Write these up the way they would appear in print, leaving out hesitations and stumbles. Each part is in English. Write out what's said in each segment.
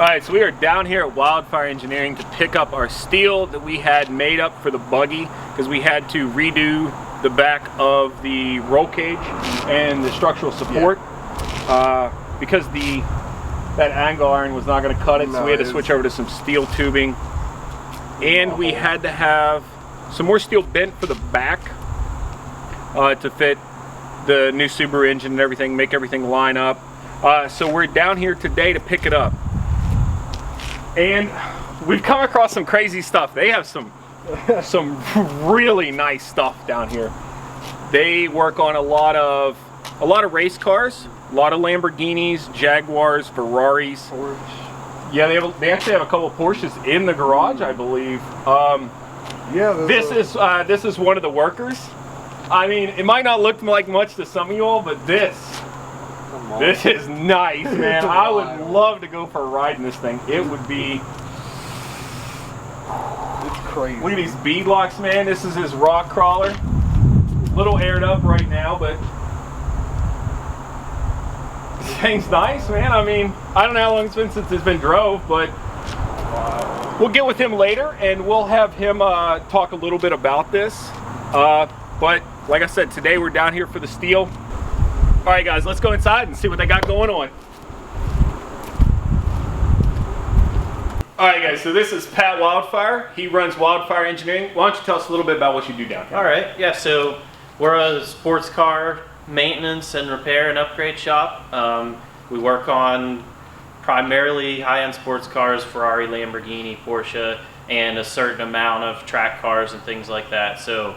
Alright, so we are down here at Wildfire Engineering to pick up our steel that we had made up for the buggy because we had to redo the back of the roll cage and the structural support because that angle iron was not going to cut it, so we had to switch over to some steel tubing, and we had to have some more steel bent for the back to fit the new Subaru engine and everything, make everything line up. So we're down here today to pick it up. And we've come across some crazy stuff. They have some really nice stuff down here. They work on a lot of race cars, a lot of Lamborghinis, Jaguars, Ferraris. Porsche. Yeah, they actually have a couple of Porsches in the garage, I believe. This is one of the workers. I mean, it might not look like much to some of you all, but this is nice, man. I would love to go for a ride in this thing. It would be... It's crazy. Look at these bead locks, man. This is his rock crawler. Little aired up right now, but... This thing's nice, man. I mean, I don't know how long it's been since it's been drove, but... We'll get with him later, and we'll have him talk a little bit about this. But, like I said, today we're down here for the steel. Alright guys, let's go inside and see what they got going on. Alright guys, so this is Pat Wildfire. He runs Wildfire Engineering. Why don't you tell us a little bit about what you do down here? Alright, yeah, so we're a sports car maintenance and repair and upgrade shop. We work on primarily high-end sports cars, Ferrari, Lamborghini, Porsche, and a certain amount of track cars and things like that. So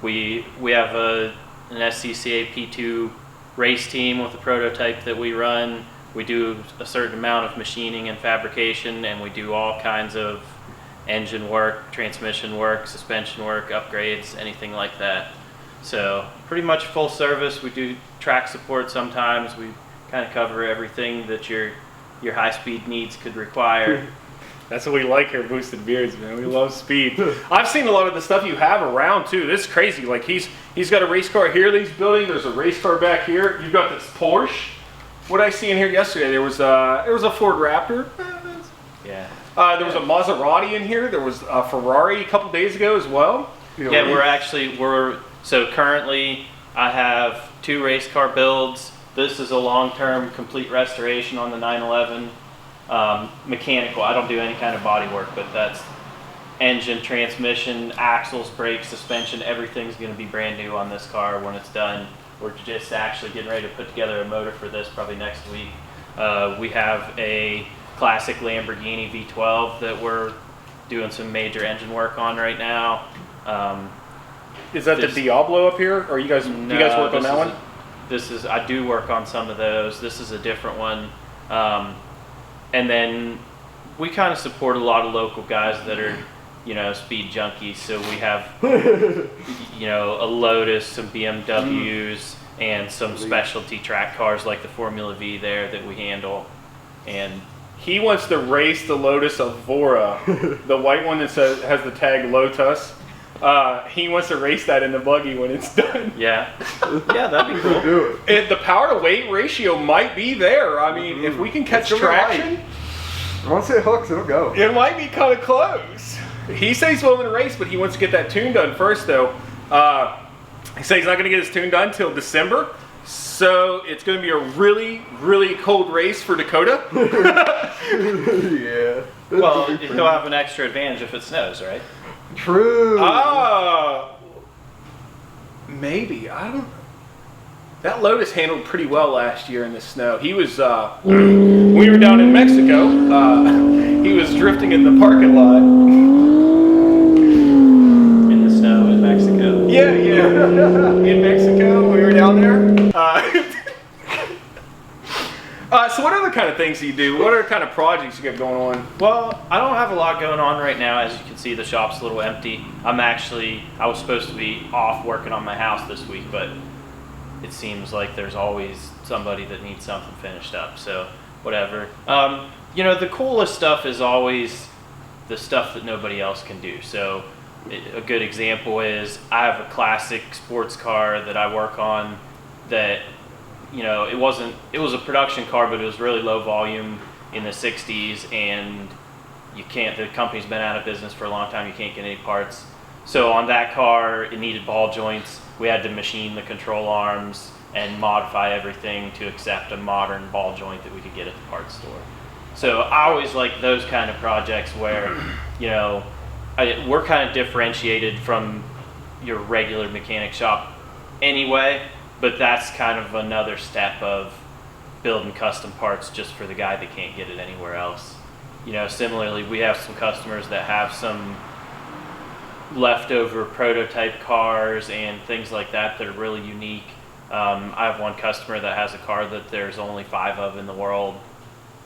we have an SCCA P2 race team with a prototype that we run. We do a certain amount of machining and fabrication, and we do all kinds of engine work, transmission work, suspension work, upgrades, anything like that. So pretty much full service. We do track support sometimes. We kind of cover everything that your high-speed needs could require. That's what we like here, Boosted Beards, man. We love speed. I've seen a lot of the stuff you have around too. This is crazy. Like he's got a race car here that he's building. There's a race car back here. You've got this Porsche. What did I see in here yesterday? There was a Ford Raptor. Yeah. There was a Maserati in here. There was a Ferrari a couple days ago as well. Yeah, so currently I have 2 race car builds. This is a long-term complete restoration on the 911. Mechanical. I don't do any kind of body work, but that's engine, transmission, axles, brakes, suspension. Everything's going to be brand new on this car when it's done. We're just actually getting ready to put together a motor for this probably next week. We have a classic Lamborghini V12 that we're doing some major engine work on right now. Is that the Diablo up here? Or you guys work on that one? I do work on some of those. This is a different one. And then we kind of support a lot of local guys that are, speed junkies. So we have, a Lotus, some BMWs, and some specialty track cars like the Formula V there that we handle. And he wants to race the Lotus Evora, the white one that has the tag Lotus. He wants to race that in the buggy when it's done. Yeah, that'd be cool. The power to weight ratio might be there. I mean, if we can catch traction, once it hooks, it'll go. It might be kind of close. He says he's willing to race, but he wants to get that tune done first, though. He says he's not going to get his tune done until December, so it's going to be a really, really cold race for Dakota. Yeah. Well, he'll have an extra advantage if it snows, right? True. Maybe. I don't. That Lotus handled pretty well last year in the snow. He was when we were down in Mexico. He was drifting in the parking lot. In the snow in Mexico. Yeah. In Mexico, we were down there. So what other kind of things do you do? What other kind of projects you got going on? Well, I don't have a lot going on right now. As you can see, the shop's a little empty. I was supposed to be off working on my house this week, but it seems like there's always somebody that needs something finished up, so whatever. The coolest stuff is always the stuff that nobody else can do. So a good example is I have a classic sports car that I work on that, it was a production car, but it was really low volume, in the 60s, and the company's been out of business for a long time, you can't get any parts. So on that car, it needed ball joints. We had to machine the control arms and modify everything to accept a modern ball joint that we could get at the parts store. So I always like those kind of projects where, we're kind of differentiated from your regular mechanic shop anyway, but that's kind of another step of building custom parts just for the guy that can't get it anywhere else. Similarly, we have some customers that have some leftover prototype cars and things like that that are really unique. I have one customer that has a car that there's only 5 of in the world.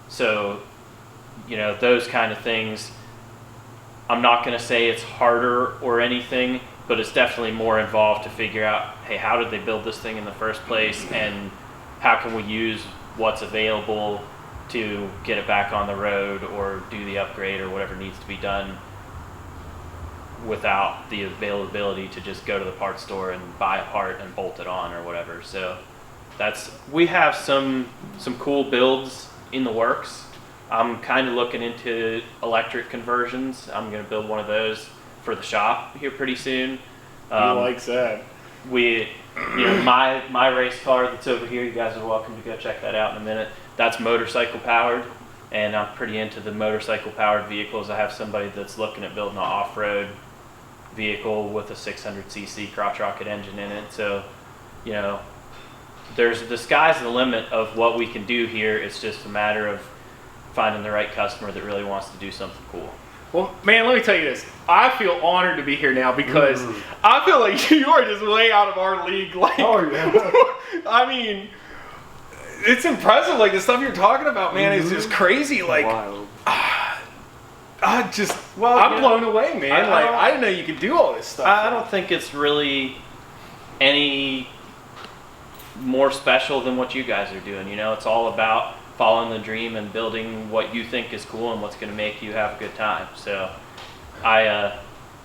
So, those kind of things, I'm not going to say it's harder or anything, but it's definitely more involved to figure out, hey, how did they build this thing in the first place, and how can we use what's available to get it back on the road or do the upgrade or whatever needs to be done without the availability to just go to the parts store and buy a part and bolt it on or whatever. So we have some cool builds in the works. I'm kind of looking into electric conversions. I'm going to build one of those for the shop here pretty soon. Who likes that? My race car that's over here, you guys are welcome to go check that out in a minute. That's motorcycle powered, and I'm pretty into the motorcycle powered vehicles. I have somebody that's looking at building an off-road vehicle with a 600cc crotch rocket engine in it. So, the sky's the limit of what we can do here. It's just a matter of finding the right customer that really wants to do something cool. Well, man, let me tell you this. I feel honored to be here now because I feel like you are just way out of our league. Oh, yeah. I mean, it's impressive. Like, the stuff you're talking about, man, is just crazy. Like, Wild. I'm blown away, man. I didn't know you could do all this stuff. I don't think it's really any more special than what you guys are doing. It's all about following the dream and building what you think is cool and what's going to make you have a good time. So I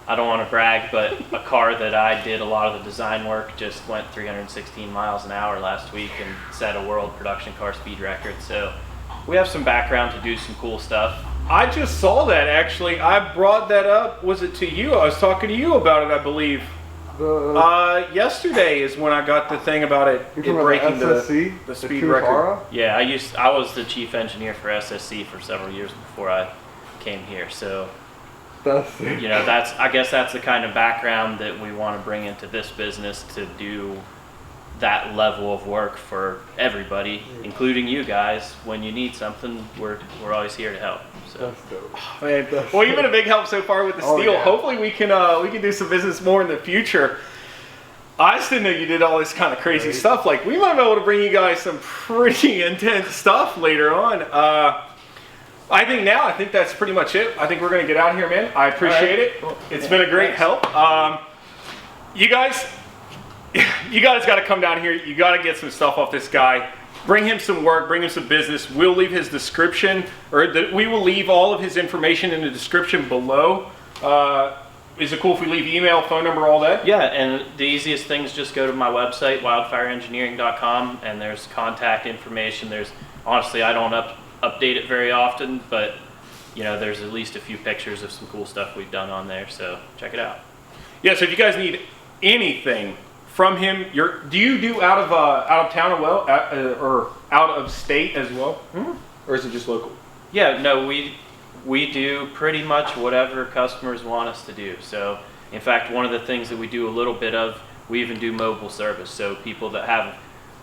don't want to brag, but a car that I did a lot of the design work just went 316 miles an hour last week and set a world production car speed record. So we have some background to do some cool stuff. I just saw that, actually. I brought that up. Was it to you? I was talking to you about it, I believe. Yesterday is when I got the thing about it breaking the speed record. Yeah, I was the chief engineer for SSC for several years before I came here. So I guess that's the kind of background that we want to bring into this business, to do that level of work for everybody, including you guys. When you need something, we're always here to help. So. That's dope. Oh, man. Well, you've been a big help so far with the steel. Yeah. Hopefully we can do some business more in the future. I just didn't know you did all this kind of crazy stuff. Like, we might be able to bring you guys some pretty intense stuff later on. I think that's pretty much it. I think we're going to get out of here, man. I appreciate it. It's been a great help. You guys got to come down here. You got to get some stuff off this guy. Bring him some work, bring him some business. We'll leave his description, we will leave all of his information in the description below. Is it cool if we leave email, phone number, all that? Yeah, and the easiest thing is just go to my website, wildfireengineering.com, and there's contact information. Honestly, I don't update it very often, but there's at least a few pictures of some cool stuff we've done on there, so check it out. Yeah, so if you guys need anything from him, do you do out of town as well, or out of state as well, or is it just local? Yeah, no, we do pretty much whatever customers want us to do. So, in fact, one of the things that we do a little bit of, we even do mobile service. So people that have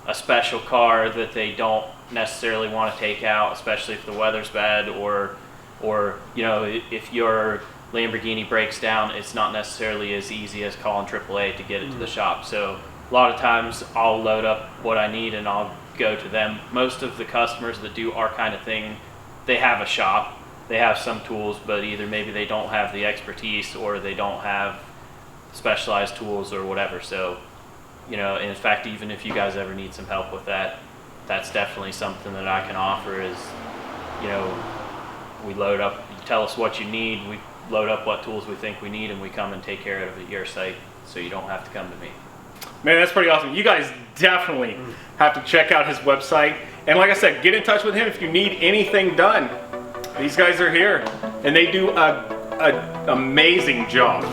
a special car that they don't necessarily want to take out, especially if the weather's bad, or if your Lamborghini breaks down, it's not necessarily as easy as calling AAA to get it to the shop. So a lot of times I'll load up what I need and I'll go to them. Most of the customers that do our kind of thing, they have a shop, they have some tools, but either maybe they don't have the expertise or they don't have specialized tools or whatever. So, in fact, even if you guys ever need some help with that, that's definitely something that I can offer is, we load up, you tell us what you need, we load up what tools we think we need, and we come and take care of it at your site, so you don't have to come to me. Man, that's pretty awesome. You guys definitely have to check out his website. And like I said, get in touch with him if you need anything done. These guys are here, and they do a amazing job.